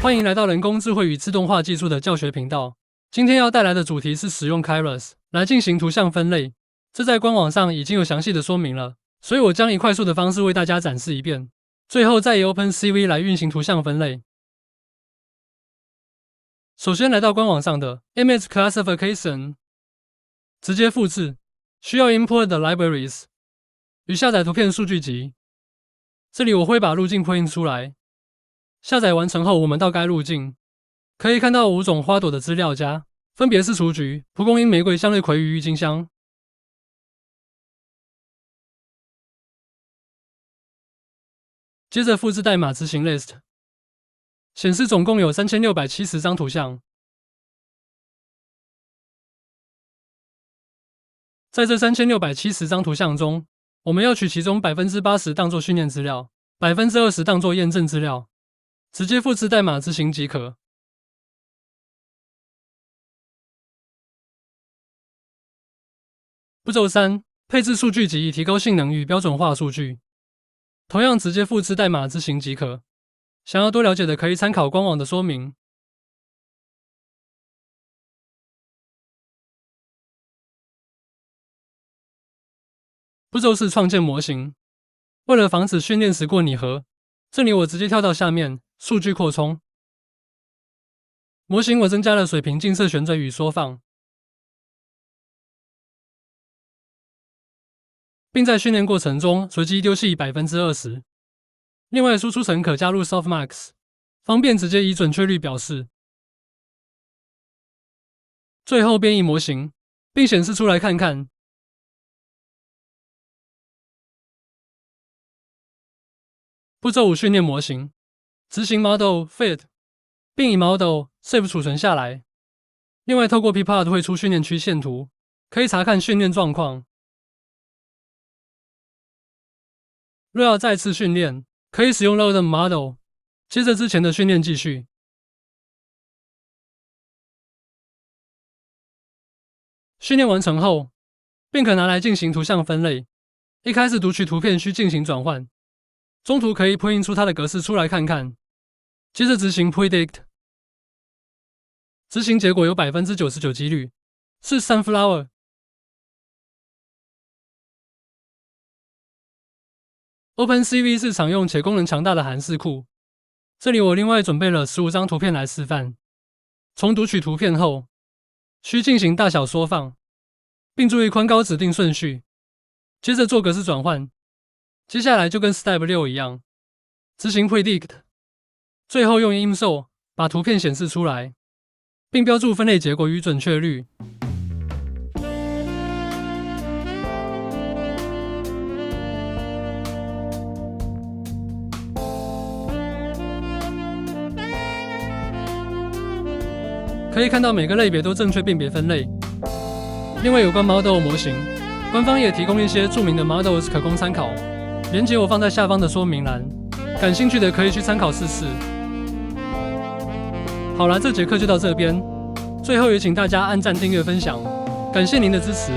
欢迎来到人工智慧与自动化技术的教学频道。今天要带来的主题是使用 Keras 来进行图像分类，这在官网上已经有详细的说明了，所以我将以快速的方式为大家展示一遍。最后再以 OpenCV 来运行图像分类。首先来到官网上的 Image Classification， 直接复制，需要 Import 的 Libraries 与下载图片数据集。这里我会把路径 print 出来。下载完成后，我们到该路径，可以看到5种花朵的资料夹，分别是雏菊、蒲公英、玫瑰、向日葵与郁金香。接着复制代码执行 list， 显示总共有3670张图像。在这3670张图像中，我们要取其中 80% 当作训练资料， 20% 当作验证资料。直接复制代码执行即可。步骤3：配置数据集以提高性能与标准化数据。同样直接复制代码执行即可。想要多了解的可以参考官网的说明。步骤4：创建模型。为了防止训练时过拟合，这里我直接跳到下面。数据扩充模型，我增加了水平、近色、旋转与缩放，并在训练过程中随机丢弃 20%。另外，输出层可加入 Softmax， 方便直接以准确率表示。最后编译模型，并显示出来看看。步骤5：训练模型。执行 Model Fit， 并以 Model Save 储存下来。另外，透过 Pipart 绘出训练曲线图，可以查看训练状况。若要再次训练，可以使用 Load Model， 接着之前的训练继续。训练完成后，便可拿来进行图像分类。一开始读取图片需进行转换，中途可以 print 出它的格式出来看看。接着执行 Predict， 执行结果有 99% 几率是 Sunflower。OpenCV 是常用且功能强大的函式库，这里我另外准备了15张图片来示范。从读取图片后，需进行大小缩放，并注意宽高指定顺序，接着做格式转换。接下来就跟 Step 6一样，执行 Predict。最后用 ImSo 把图片显示出来，并标注分类结果与准确率。可以看到每个类别都正确辨别分类。另外，有关 Model 模型，官方也提供一些著名的 Models 可供参考，连结我放在下方的说明栏，感兴趣的可以去参考试试。好啦，这节课就到这边。最后也请大家按赞、订阅、分享，感谢您的支持。